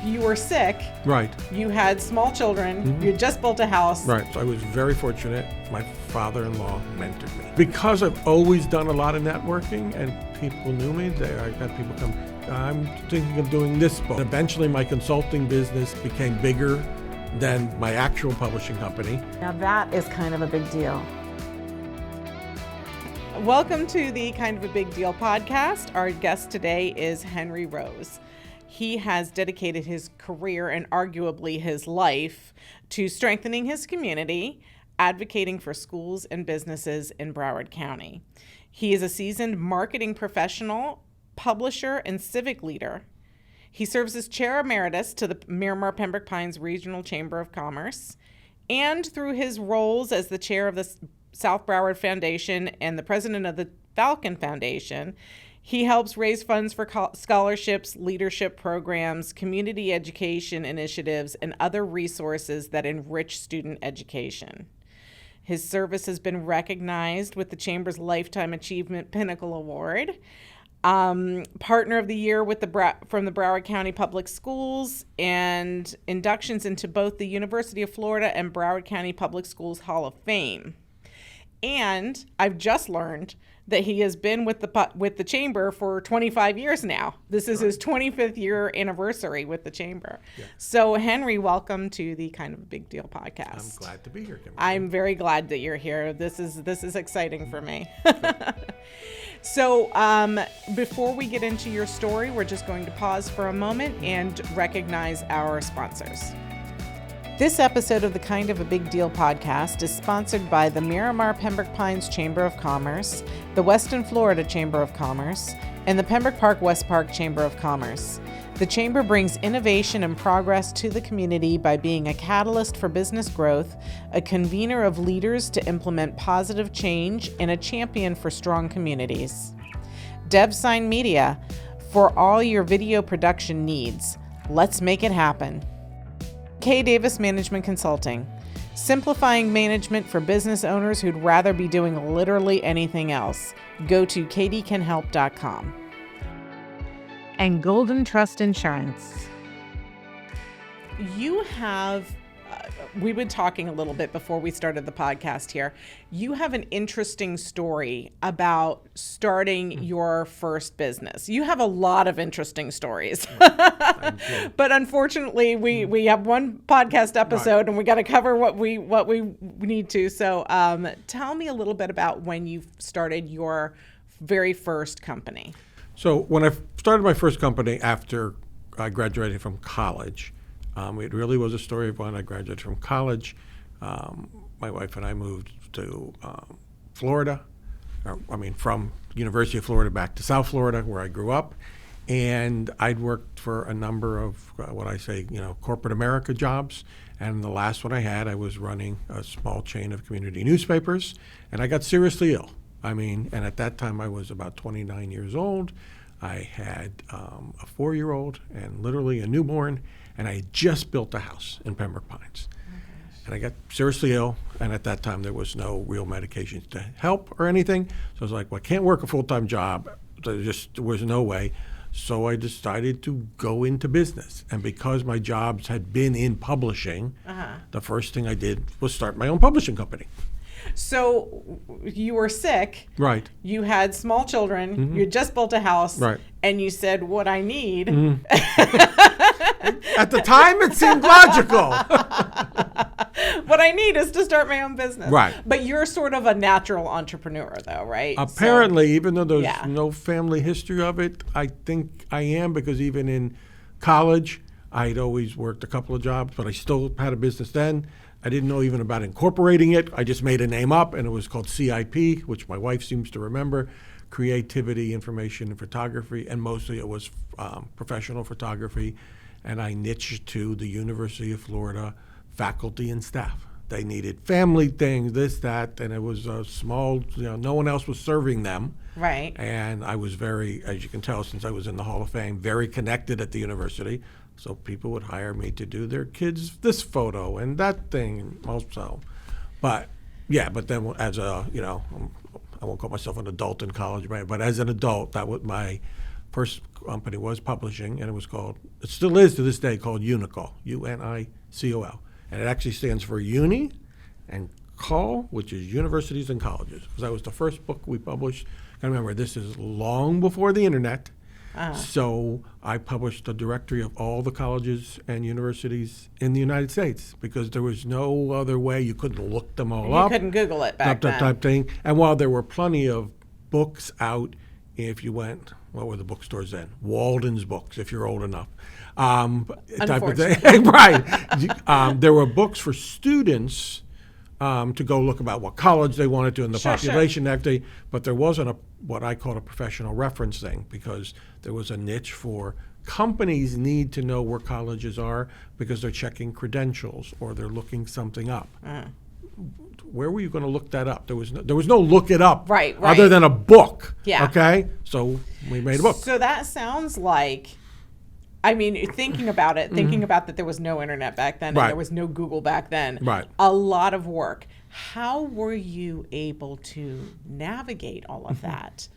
you were sick. Right. You had small children. Mm-hmm. You had just built a house. Right. So I was very fortunate. My father-in-law mentored me. Because I've always done a lot of networking and people knew me, I got people come, I'm thinking of doing this book. Eventually my consulting business became bigger than my actual publishing company. Now that is kind of a big deal. Welcome to the Kind of a Big Deal podcast. Our guest today is Henry Rose. He has dedicated his career and arguably his life to strengthening his community, advocating for schools and businesses in Broward County. He is a seasoned marketing professional, publisher, and civic leader. He serves as chair emeritus to the Miramar Pembroke Pines Regional Chamber of Commerce, and through his roles as the chair of the South Broward Foundation and the president of the Falcon Foundation, he helps raise funds for scholarships, leadership programs, community education initiatives, and other resources that enrich student education. His service has been recognized with the Chamber's Lifetime Achievement Pinnacle Award, Partner of the Year with from the Broward County Public Schools, and inductions into both the University of Florida and Broward County Public Schools Hall of Fame. And I've just learned that he has been with the Chamber for 25 years now. This is his 25th year anniversary with the Chamber. Yeah. So Henry, welcome to the Kind of a Big Deal podcast. I'm glad to be here, Kimberly. I'm very glad that you're here. This is exciting for me. So before we get into your story, we're just going to pause for a moment and recognize our sponsors. This episode of the Kind of a Big Deal podcast is sponsored by the Miramar Pembroke Pines Chamber of Commerce, the Weston Florida Chamber of Commerce, and the Pembroke Park West Park Chamber of Commerce. The Chamber brings innovation and progress to the community by being a catalyst for business growth, a convener of leaders to implement positive change, and a champion for strong communities. DevSign Media, for all your video production needs. Let's make it happen. Davis Management Consulting, simplifying management for business owners who'd rather be doing literally anything else. Go to kdcanhelp.com. And Golden Trust Insurance. You have, we've been talking a little bit before we started the podcast here. You have an interesting story about starting your first business. You have a lot of interesting stories. But unfortunately, we have one podcast episode and we got to cover what we need to. So tell me a little bit about when you started your very first company. So when I started my first company after I graduated from college, it really was a story of when I graduated from college. My wife and I moved to Florida, from University of Florida back to South Florida, where I grew up. And I'd worked for a number of corporate America jobs. And the last one I had, I was running a small chain of community newspapers, and I got seriously ill. And at that time I was about 29 years old. I had a 4-year-old and literally a newborn, and I had just built a house in Pembroke Pines. And I got seriously ill, and at that time there was no real medications to help or anything. So I was like, well, I can't work a full-time job. There was no way. So I decided to go into business. And because my jobs had been in publishing, the first thing I did was start my own publishing company. So you were sick. Right. You had small children. Mm-hmm. You had just built a house. Right. And you said, what I need. Mm-hmm. At the time, it seemed logical. What I need is to start my own business. Right. But you're sort of a natural entrepreneur, though, right? Apparently, even though there's no family history of it, I think I am, because even in college, I'd always worked a couple of jobs, but I still had a business then. I didn't know even about incorporating it. I just made a name up, and it was called CIP, which my wife seems to remember, Creativity, Information, and Photography, and mostly it was professional photography. And I niched to the University of Florida faculty and staff. They needed family things, this, that, and it was a small, no one else was serving them. Right. And I was very, as you can tell, since I was in the Hall of Fame, very connected at the university. So people would hire me to do their kids this photo and that thing also. But then as a, I won't call myself an adult in college, right? But as an adult, that was my first company was publishing, and it still is to this day, called Unicol, UNICOL. And it actually stands for Uni and Col, which is universities and colleges. Because that was the first book we published. I remember, this is long before the internet. So I published a directory of all the colleges and universities in the United States, because there was no other way. You couldn't look them all up. You couldn't Google it back then. Type thing. And while there were plenty of books out, if you went, what were the bookstores then? Walden's Books, if you're old enough. Type of thing. Right. There were books for students to go look about what college they wanted to in the population activity, but there wasn't what I call a professional reference thing, because there was a niche for companies need to know where colleges are because they're checking credentials or they're looking something up. Where were you going to look that up? There was no look it up, right. other than a book. Yeah. Okay, so we made a book. So that sounds like, I mean, thinking about it, thinking about that there was no internet back then, and there was no Google back then. Right. A lot of work. How were you able to navigate all of that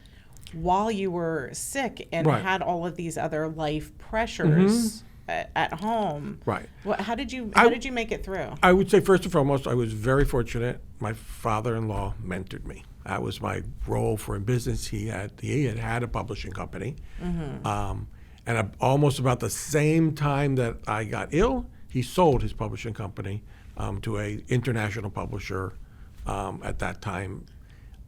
while you were sick and had all of these other life pressures at home? Right. How did you make it through? I would say, first and foremost, I was very fortunate. My father-in-law mentored me. That was my role for in business. He had a publishing company. And almost about the same time that I got ill, he sold his publishing company to a international publisher at that time.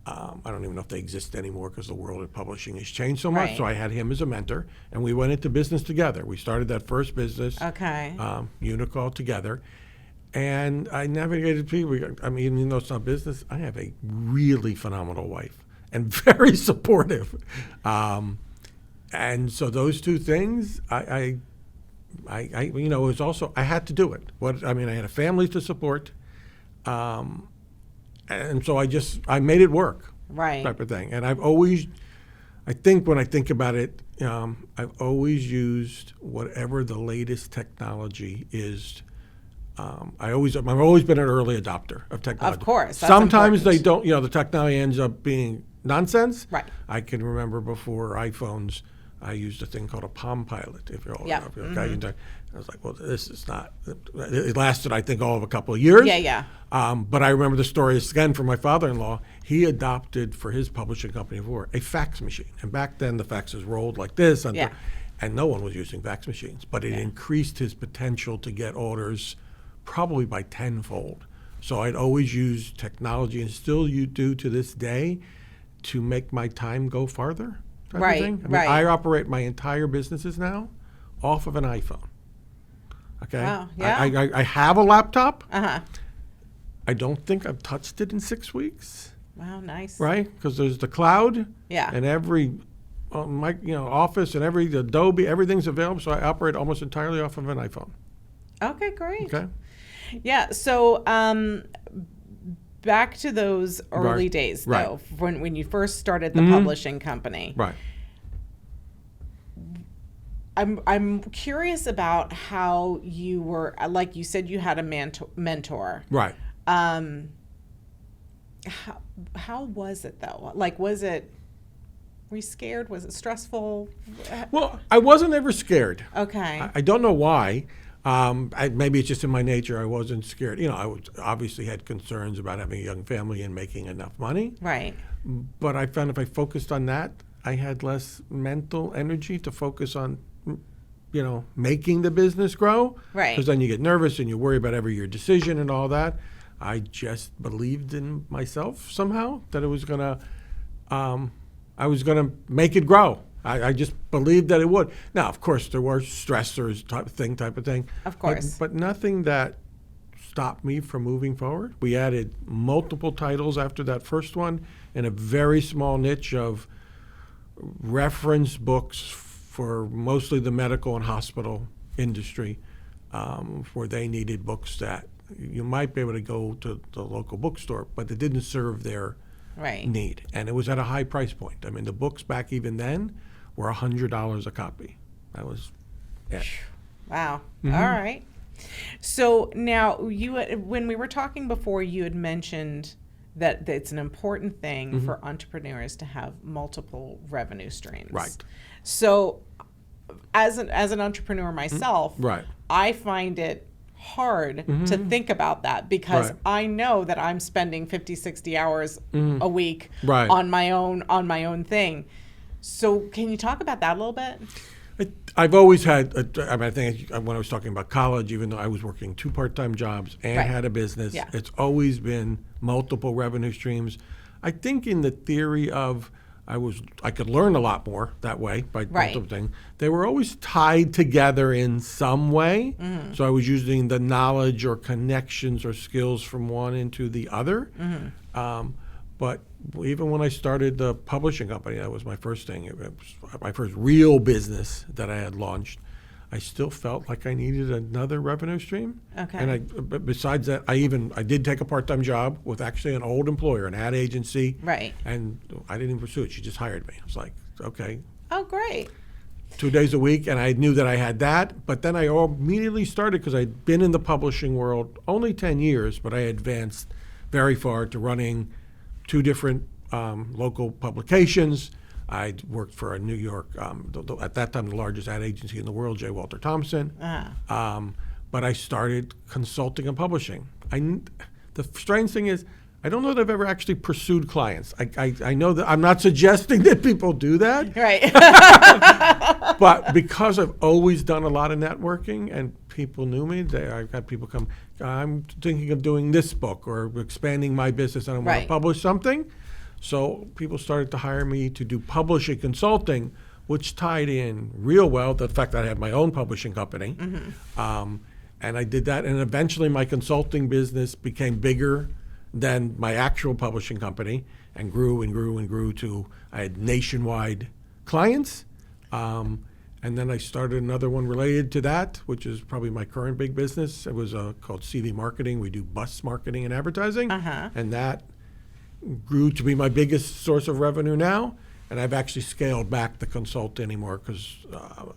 I don't even know if they exist anymore, because the world of publishing has changed so much. So I had him as a mentor, and we went into business together. We started that first business, Unicol, together. And I navigated people. I mean, even though it's not business, I have a really phenomenal wife and very supportive. And so those two things, I it was also, I had to do it. I had a family to support, and so I made it work, type of thing. And I've always, I think when I think about it, I've always used whatever the latest technology is. I've always been an early adopter of technology. Of course, that's sometimes important. they don't. The technology ends up being nonsense. Right. I can remember before iPhones, I used a thing called a Palm Pilot, if you're old enough. Okay? I was like, well, this is not, it lasted, I think, all of a couple of years. But I remember the story again from my father-in-law. He adopted for his publishing company a fax machine. And back then the faxes rolled like this. And no one was using fax machines. But it increased his potential to get orders probably by tenfold. So I'd always use technology, and still you do to this day, to make my time go farther. I operate my entire businesses now off of an iPhone. Okay. Wow. Yeah. I have a laptop. I don't think I've touched it in 6 weeks. Wow, nice. Right, because there's the cloud. Yeah. And every office and every Adobe, everything's available. So I operate almost entirely off of an iPhone. Okay, great. Okay. Yeah. So back to those early days, though, when you first started the publishing company. Right. I'm curious about how you were, like you said, you had a mentor. Right. How was it, though? Like, were you scared? Was it stressful? Well, I wasn't ever scared. Okay. I don't know why. Maybe it's just in my nature. I wasn't scared. I obviously had concerns about having a young family and making enough money. Right. But I found if I focused on that, I had less mental energy to focus on, making the business grow. Right. Because then you get nervous and you worry about your decision and all that. I just believed in myself somehow that it was gonna, I was gonna make it grow. I just believed that it would. Now, of course, there were stressors type of thing. Of course. But nothing that stopped me from moving forward. We added multiple titles after that first one in a very small niche of reference books for mostly the medical and hospital industry, where they needed books that you might be able to go to the local bookstore, but it didn't serve their need. And it was at a high price point. I mean, the books back even then were $100 a copy. That was it. Wow. All right. So now when we were talking before, you had mentioned that it's an important thing for entrepreneurs to have multiple revenue streams. Right. So as an entrepreneur myself, Right. I find it hard to think about that because Right. I know that I'm spending 50, 60 hours a week Right. on my own thing. So can you talk about that a little bit? I've always had, I think when I was talking about college, even though I was working 2 part-time jobs and Right. had a business, Yeah. it's always been multiple revenue streams. I think in the theory of I could learn a lot more that way by Right. multiple things. They were always tied together in some way. So I was using the knowledge or connections or skills from one into the other. But even when I started the publishing company, that was my first thing. It was my first real business that I had launched. I still felt like I needed another revenue stream. Okay. And besides that, I did take a part-time job with actually an old employer, an ad agency. Right. And I didn't even pursue it. She just hired me. I was like, okay, Oh, great. 2 days a week, and I knew that I had that. But then I immediately started, because I'd been in the publishing world only 10 years, but I advanced very far to running 2 different local publications. I worked for a New York, at that time, the largest ad agency in the world, J. Walter Thompson. But I started consulting and publishing. The strange thing is, I don't know that I've ever actually pursued clients. I know that I'm not suggesting that people do that. Right. But because I've always done a lot of networking and people knew me, I've had people come, I'm thinking of doing this book or expanding my business and I want Right. to publish something. So people started to hire me to do publishing consulting, which tied in real well the fact that I had my own publishing company. And I did that, and eventually my consulting business became bigger than my actual publishing company and grew and grew and grew to, I had nationwide clients. And then I started another one related to that, which is probably my current big business. It was called CV Marketing. We do bus marketing and advertising. And that grew to be my biggest source of revenue now. And I've actually scaled back the consult anymore because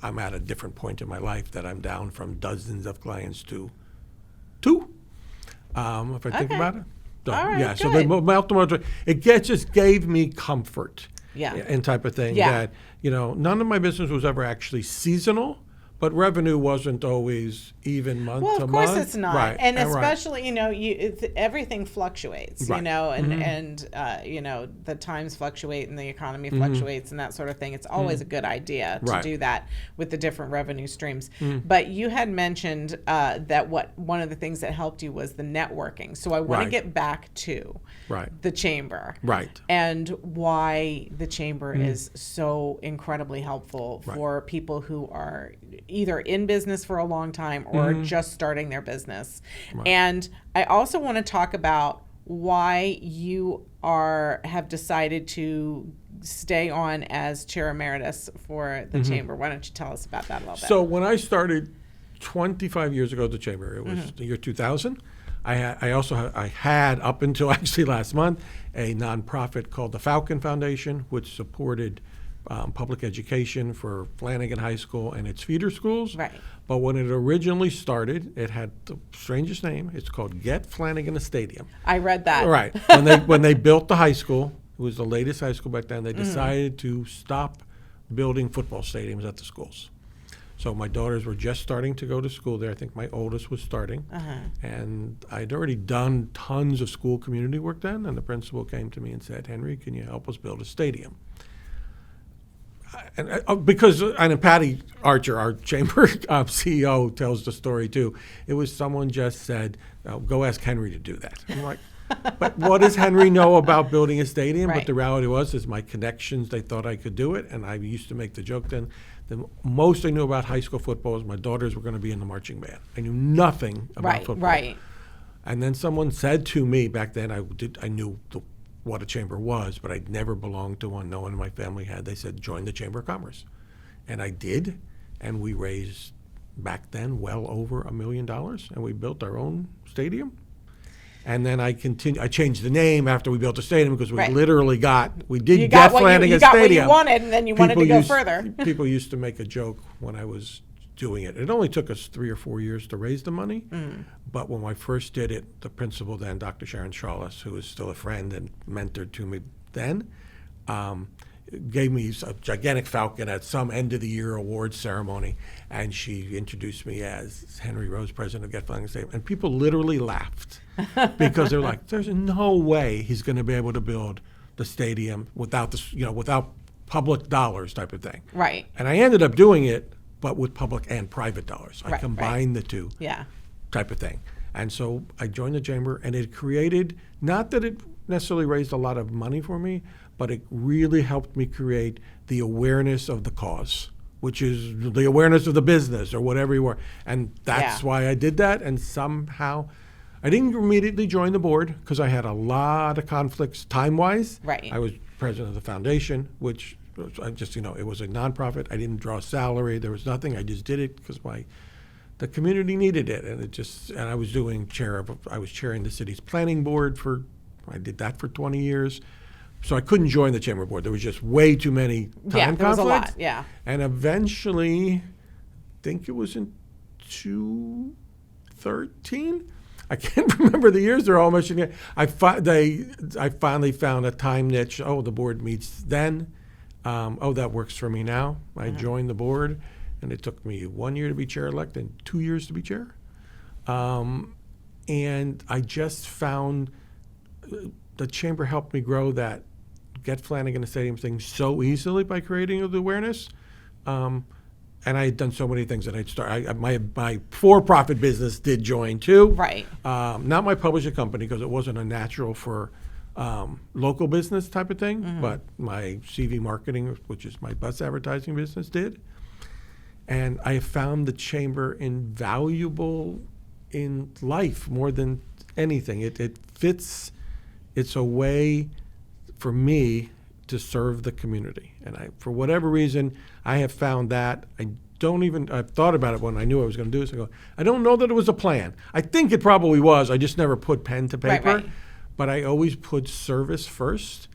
I'm at a different point in my life that I'm down from dozens of clients to 2, if I think about it. So, All right, yeah, so good. it just gave me comfort. Yeah. And type of thing Yeah. that, none of my business was ever actually seasonal, but revenue wasn't always even month Well, to of month. course it's not, Right. and right. especially everything fluctuates, Right. and the times fluctuate and the economy fluctuates and that sort of thing. It's always a good idea to Right. do that with the different revenue streams. But you had mentioned that one of the things that helped you was the networking. So I want to Right. get back to Right. the chamber, Right. and why the chamber is so incredibly helpful Right. for people who are either in business for a long time or just starting their business. And I also want to talk about why you have decided to stay on as chair emeritus for the chamber. Why don't you tell us about that a little bit? So when I started 25 years ago at the chamber, it was the year 2000. I had up until actually last month a nonprofit called the Falcon Foundation, which supported public education for Flanagan High School and its feeder schools. Right. But when it originally started, it had the strangest name. It's called Get Flanagan a Stadium. I read that. Right. When they built the high school, it was the latest high school back then, they decided to stop building football stadiums at the schools. So my daughters were just starting to go to school there. I think my oldest was starting. And I'd already done tons of school community work then, and the principal came to me and said, Henry, can you help us build a stadium? And Patty Archer, our chamber CEO, tells the story too. It was someone just said, go ask Henry to do that. I'm like, but what does Henry know about building a stadium? Right. But the reality was my connections, they thought I could do it. And I used to make the joke then, the most I knew about high school football was my daughters were going to be in the marching band. I knew nothing about football. Right. And then someone said to me back then, I knew what a chamber was, but I'd never belonged to one. No one in my family had. They said, join the Chamber of Commerce. And I did, and we raised back then well over $1 million, and we built our own stadium. And then I changed the name after we built the stadium because we Right. literally You get got Flanagan you got what Stadium. you wanted, and then you wanted to go further. People used to make a joke when I was doing it. It only took us 3 or 4 years to raise the money, but when I first did it, the principal then, Dr. Sharon Shawless, who is still a friend and mentor to me then, gave me a gigantic Falcon at some end-of-the-year awards ceremony, and she introduced me as Henry Rose, president of Get Flying Stadium. And people literally laughed because they're like, there's no way he's going to be able to build the stadium without without public dollars type of thing. Right. And I ended up doing it, but with public and private dollars. I Right, combined the two Yeah. type of thing. And so I joined the chamber, and it created, not that it necessarily raised a lot of money for me, but it really helped me create the awareness of the cause, which is the awareness of the business or whatever you were. And that's Yeah. why I did that. And somehow I didn't immediately join the board because I had a lot of conflicts time-wise. Right. I was president of the foundation, which I just, it was a nonprofit. I didn't draw a salary. There was nothing. I just did it because the community needed it. And I was I was chairing the city's planning board I did that for 20 years. So I couldn't join the chamber board. There was just way too many time there was conflicts. a lot, yeah. And eventually, I think it was in 2013. I can't remember the years. They're all meshing in. I finally found a time niche. Oh, the board meets then. That works for me now. I joined the board, and it took me 1 year to be chair-elect and 2 years to be chair. And I just found the chamber helped me grow that Get Flanagan a Stadium thing so easily by creating the awareness. And I had done so many things that I'd start. My for-profit business did join too. Right. Not my publishing company because it wasn't a natural for local business type of thing, but my CV marketing, which is my bus advertising business, did. And I found the chamber invaluable in life more than anything. It fits. It's a way for me to serve the community. And for whatever reason, I have found that. I've thought about it when I knew I was going to do this. I go, I don't know that it was a plan. I think it probably was. I just never put pen to paper. Right. But I always put service first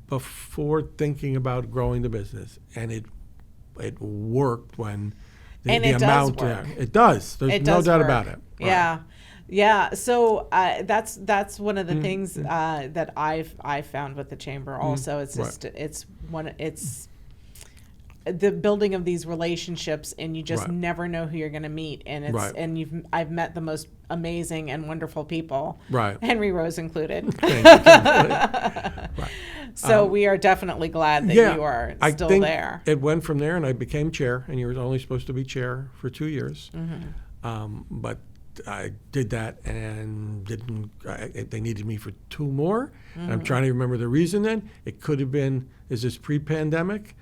before thinking about growing the business. And it worked when the amount. It does. There's no doubt about it. Yeah. Right. Yeah, so that's one of the things that I've found with the chamber. Also, it's just it's the building of these relationships, and you just never know who you're going to meet, and I've met the most amazing and wonderful people, Henry Rose included. So we are definitely glad that you are still there. It went from there, and I became chair, and you were only supposed to be chair for 2 years, but I did that and they needed me for 2 more. And I'm trying to remember the reason then. It could have been, is this pre-pandemic?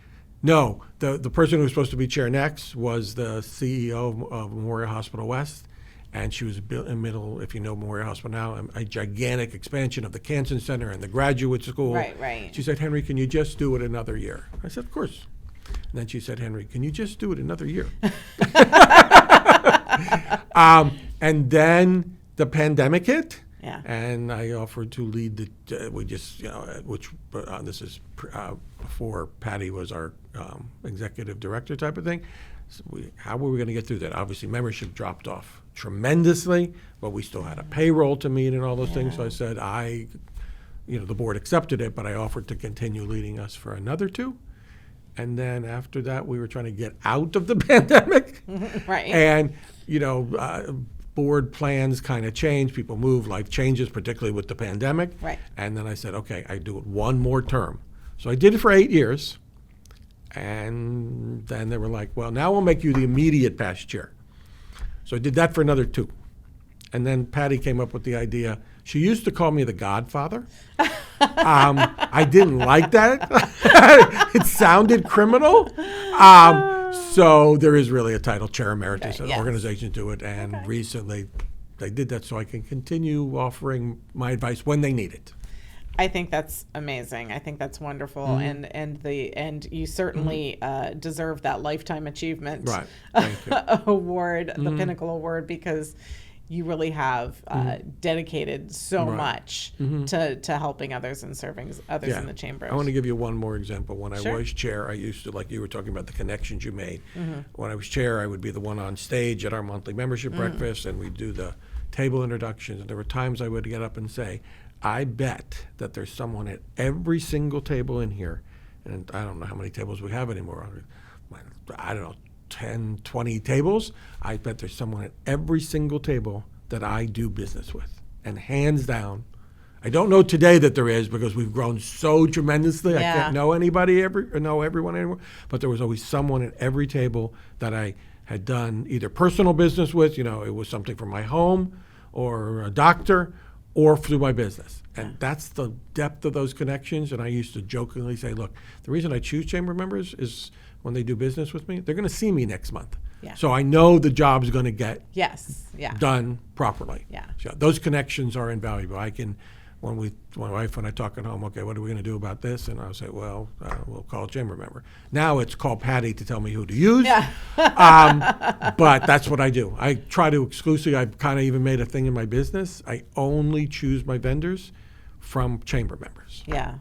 No, the person who was supposed to be chair next was the CEO of Memorial Hospital West. And she was in the middle, if you know Memorial Hospital now, a gigantic expansion of the Cancer Center and the graduate school. Right. She said, Henry, can you just do it another year? I said, of course. And then she said, Henry, can you just do it another year? And then the pandemic hit, and I offered to lead this is before Patty was our executive director type of thing. So how were we going to get through that? Obviously, membership dropped off tremendously, but we still had a payroll to meet and all those things. So I said, the board accepted it, but I offered to continue leading us for another 2. And then after that, we were trying to get out of the pandemic. Right. And, board plans kind of change. People move, life changes, particularly with the pandemic. Right. And then I said, okay, I do it 1 more term. So I did it for 8 years. And then they were like, well, now we'll make you the immediate past chair. So I did that for another 2. And then Patty came up with the idea. She used to call me the Godfather. I didn't like that. It sounded criminal. So there is really a title, Chair Emeritus, and organizations do it. And recently they did that so I can continue offering my advice when they need it. I think that's amazing. I think that's wonderful, and you certainly deserve that lifetime achievement Thank you. award, the Pinnacle Award, because you really have dedicated so much to helping others and serving others in the chambers. I want to give you one more example. When Sure. I was chair, I used to, like you were talking about the connections you made. When I was chair, I would be the one on stage at our monthly membership breakfast, and we'd do the table introductions. And there were times I would get up and say, I bet that there's someone at every single table in here, and I don't know how many tables we have anymore. I don't know, 10, 20 tables. I bet there's someone at every single table that I do business with. And hands down, I don't know today that there is because we've grown so tremendously. I can't know know everyone anymore. But there was always someone at every table that I had done either personal business with, it was something from my home or a doctor, or through my business. And that's the depth of those connections. And I used to jokingly say, look, the reason I choose chamber members is when they do business with me, they're going to see me next month. Yeah. So I know the job's going to get done properly. Yeah. So those connections are invaluable. I can, when my wife and I talk at home, okay, what are we going to do about this? And I'll say, well, we'll call a chamber member. Now it's called Patty to tell me who to use. Yeah. But that's what I do. I try to exclusively, I've kind of even made a thing in my business. I only choose my vendors from chamber members. Yeah.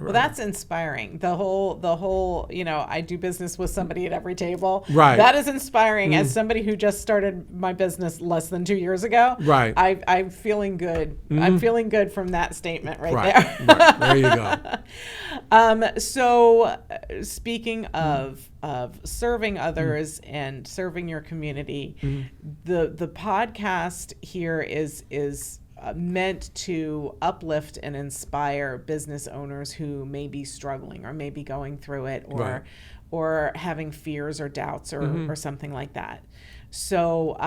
Well, that's inspiring. The whole, I do business with somebody at every table. Right. That is inspiring. As somebody who just started my business less than 2 years ago. Right. I'm feeling good. I'm feeling good from that statement there. Right. There you go. So speaking of serving others and serving your community, the podcast here is meant to uplift and inspire business owners who may be struggling or may be going through it or having fears or doubts or something like that. So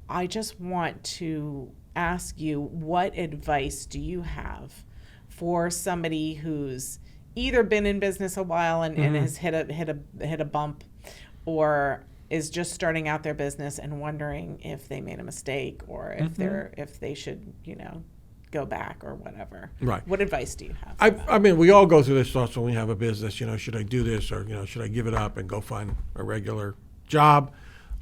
I just want to ask you, what advice do you have for somebody who's either been in business a while and has hit a bump, or is just starting out their business and wondering if they made a mistake or if they should, go back or whatever. Right. What advice do you have? I mean, we all go through this thoughts when we have a business, should I do this or, should I give it up and go find a regular job?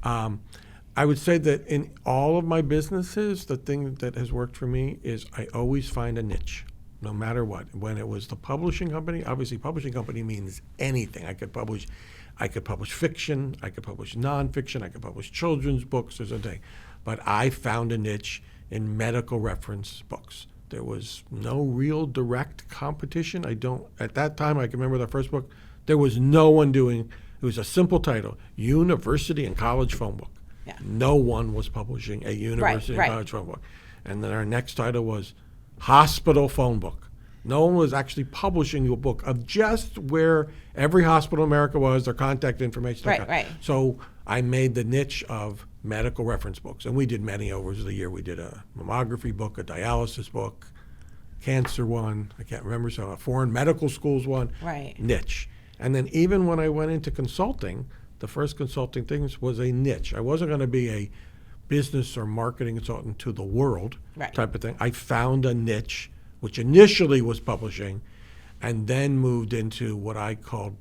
I would say that in all of my businesses, the thing that has worked for me is I always find a niche, no matter what. When it was the publishing company, obviously publishing company means anything. I could publish fiction, I could publish nonfiction, I could publish children's books, there's a thing. But I found a niche in medical reference books. There was no real direct competition. At that time, I can remember the first book, there was no one doing, it was a simple title, University and College Phone Book. Yeah. No one was publishing a university and college phone book. And then our next title was Hospital Phone Book. No one was actually publishing a book of just where every hospital in America was, their contact information. Right. So I made the niche of medical reference books. And we did many over the year. We did a mammography book, a dialysis book, cancer one, I can't remember, so a foreign medical schools one, niche. And then even when I went into consulting, the first consulting things was a niche. I wasn't going to be a business or marketing consultant to the world type of thing. I found a niche, which initially was publishing, and then moved into what I called,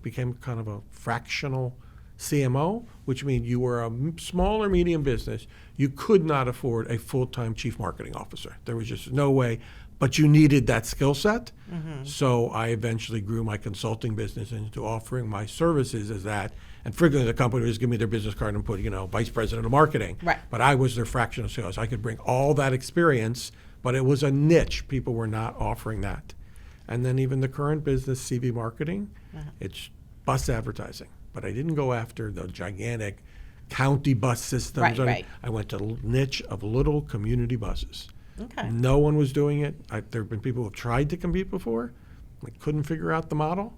became kind of a fractional CMO, which means you were a small or medium business. You could not afford a full-time chief marketing officer. There was just no way, but you needed that skill set. So I eventually grew my consulting business into offering my services as that. And frequently the company would just give me their business card and put, vice president of marketing. Right. But I was their fractional sales. I could bring all that experience, but it was a niche. People were not offering that. And then even the current business, CV marketing, it's bus advertising. But I didn't go after the gigantic county bus systems. I went to niche of little community buses. Okay. No one was doing it. There have been people who have tried to compete before. I couldn't figure out the model.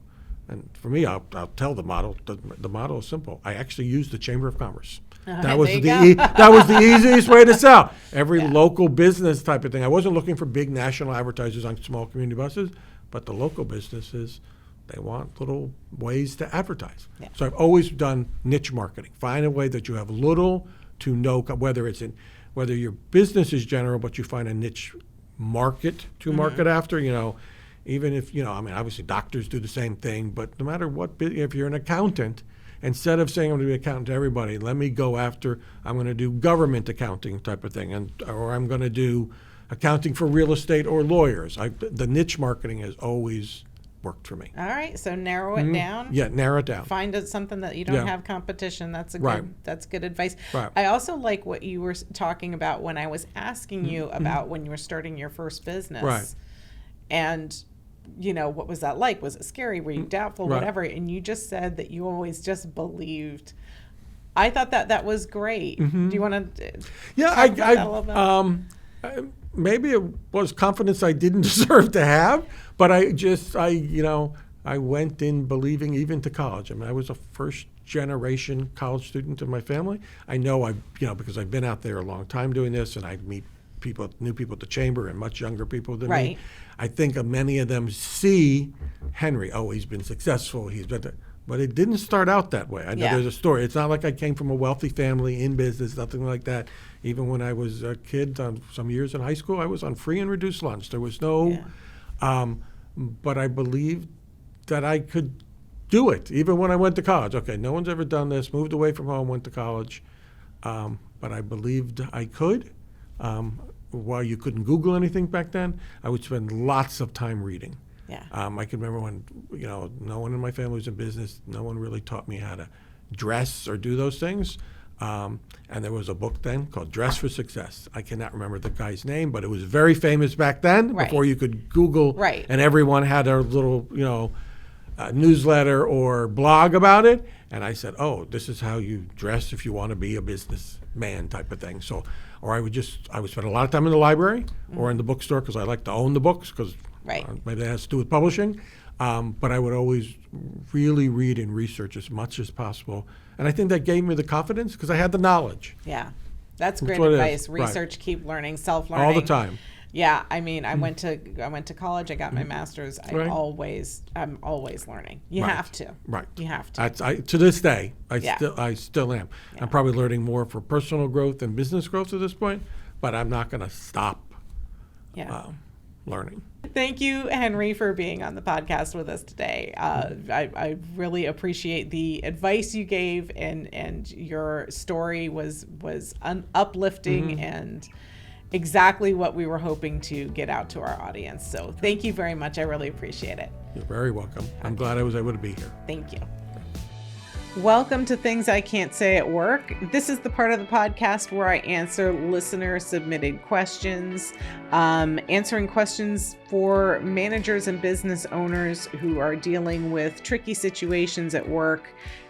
And for me, I'll tell the model. The model is simple. I actually used the Chamber of Commerce. That was the easiest way to sell. Every local business type of thing. I wasn't looking for big national advertisers on small community buses, but the local businesses, they want little ways to advertise. Yeah. So I've always done niche marketing. Find a way that you have little to no, whether your business is general, but you find a niche market to market after, even if, obviously doctors do the same thing, but no matter what, if you're an accountant, instead of saying I'm going to be an accountant to everybody, let me go after, I'm going to do government accounting type of thing, or I'm going to do accounting for real estate or lawyers. The niche marketing has always worked for me. All right, so narrow it down. Yeah, narrow it down. Find something that you don't have competition. That's that's good advice. Right. I also like what you were talking about when I was asking you about when you were starting your first business. Right. And what was that like? Was it scary? Were you doubtful? Right. Whatever. And you just said that you always just believed. I thought that was great. Do you want to talk about that a little bit? Maybe it was confidence I didn't deserve to have, but I went in believing even to college. I mean, I was a first generation college student in my family. I know because I've been out there a long time doing this, and I meet new people at the chamber and much younger people than me. I think many of them see Henry, he's been successful, but it didn't start out that way. I know there's a story. It's not like I came from a wealthy family in business, nothing like that. Even when I was a kid, some years in high school, I was on free and reduced lunch. There was no, but I believed that I could do it, even when I went to college. Okay, no one's ever done this, moved away from home, went to college, but I believed I could. While you couldn't Google anything back then, I would spend lots of time reading. Yeah. I can remember when, no one in my family was in business. No one really taught me how to dress or do those things. And there was a book then called Dress for Success. I cannot remember the guy's name, but it was very famous back then, before you could Google. Right. And everyone had a little, newsletter or blog about it. And I said, this is how you dress if you want to be a businessman type of thing. So, or I would spend a lot of time in the library or in the bookstore because I like to own the books because maybe that has to do with publishing. But I would always really read and research as much as possible. And I think that gave me the confidence because I had the knowledge. Yeah. That's great advice. Research, keep learning, self-learning. All the time. Yeah, I mean, I went to college. I got my master's. I'm always learning. You have to. Right. You have to. To this day, I still am. Yeah. I'm probably learning more for personal growth and business growth at this point, but I'm not going to stop learning. Thank you, Henry, for being on the podcast with us today. I really appreciate the advice you gave, and your story was uplifting and exactly what we were hoping to get out to our audience. So thank you very much. I really appreciate it. You're very welcome. I'm glad I was able to be here. Thank you. Welcome to Things I Can't Say at Work. This is the part of the podcast where I answer listener submitted questions, answering questions for managers and business owners who are dealing with tricky situations at work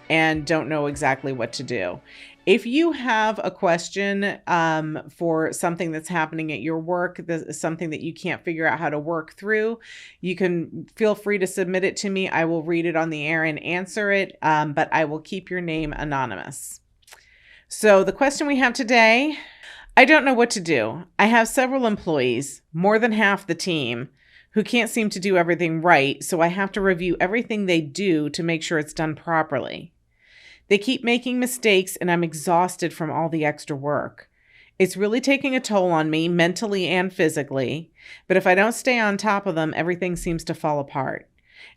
and don't know exactly what to do. If you have a question for something that's happening at your work, something that you can't figure out how to work through, you can feel free to submit it to me. I will read it on the air and answer it, but I will keep your name anonymous. So the question we have today, I don't know what to do. I have several employees, more than half the team, who can't seem to do everything right, so I have to review everything they do to make sure it's done properly. They keep making mistakes, and I'm exhausted from all the extra work. It's really taking a toll on me mentally and physically, but if I don't stay on top of them, everything seems to fall apart.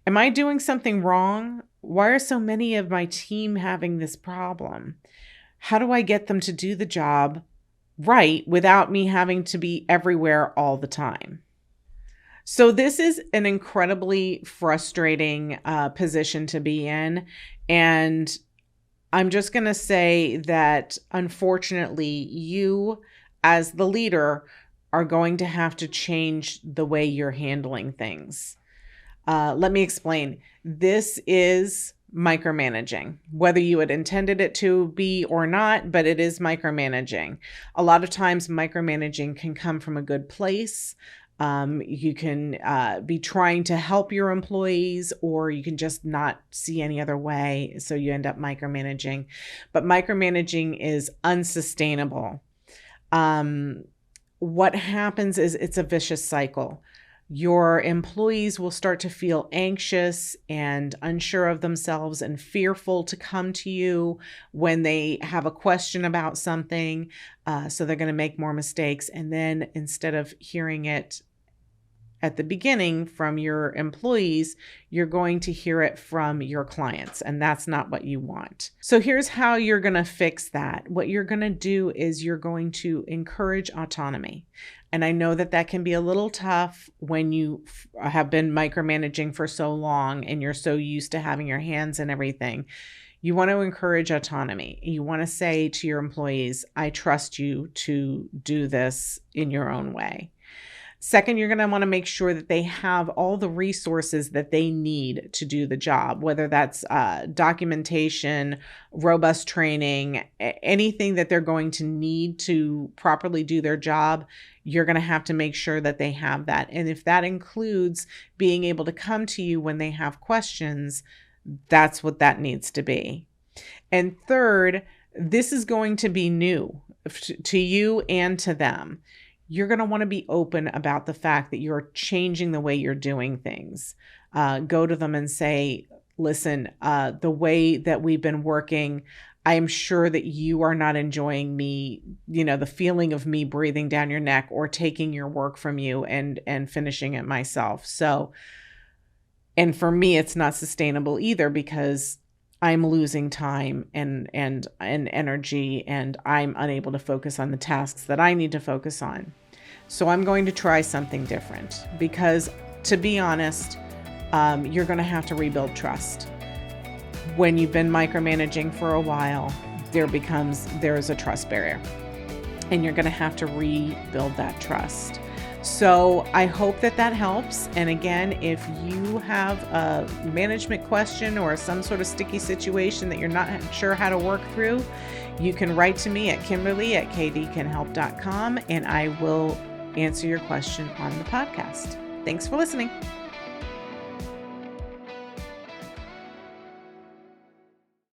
Am I doing something wrong? Why are so many of my team having this problem? How do I get them to do the job right without me having to be everywhere all the time? So this is an incredibly frustrating position to be in, and I'm just going to say that, unfortunately, you as the leader are going to have to change the way you're handling things. Let me explain. This is micromanaging, whether you had intended it to be or not, but it is micromanaging. A lot of times micromanaging can come from a good place. You can be trying to help your employees, or you can just not see any other way, so you end up micromanaging. But micromanaging is unsustainable. What happens is it's a vicious cycle. Your employees will start to feel anxious and unsure of themselves and fearful to come to you when they have a question about something. So they're going to make more mistakes. And then instead of hearing it at the beginning from your employees, you're going to hear it from your clients, and that's not what you want. So here's how you're going to fix that. What you're going to do is you're going to encourage autonomy. And I know that that can be a little tough when you have been micromanaging for so long and you're so used to having your hands in everything. You want to encourage autonomy. You want to say to your employees, I trust you to do this in your own way. Second, you're going to want to make sure that they have all the resources that they need to do the job, whether that's documentation, robust training, anything that they're going to need to properly do their job. You're going to have to make sure that they have that. And if that includes being able to come to you when they have questions, that's what that needs to be. And third, this is going to be new to you and to them. You're going to want to be open about the fact that you're changing the way you're doing things. Go to them and say, listen, the way that we've been working, I am sure that you are not enjoying me, the feeling of me breathing down your neck or taking your work from you and finishing it myself. So, and for me, it's not sustainable either because I'm losing time and energy, and I'm unable to focus on the tasks that I need to focus on. So I'm going to try something different because, to be honest, you're going to have to rebuild trust. When you've been micromanaging for a while, there is a trust barrier, and you're going to have to rebuild that trust. So I hope that helps. And again, if you have a management question or some sort of sticky situation that you're not sure how to work through, you can write to me at Kimberly@kdcanhelp.com, and I will answer your question on the podcast. Thanks for listening.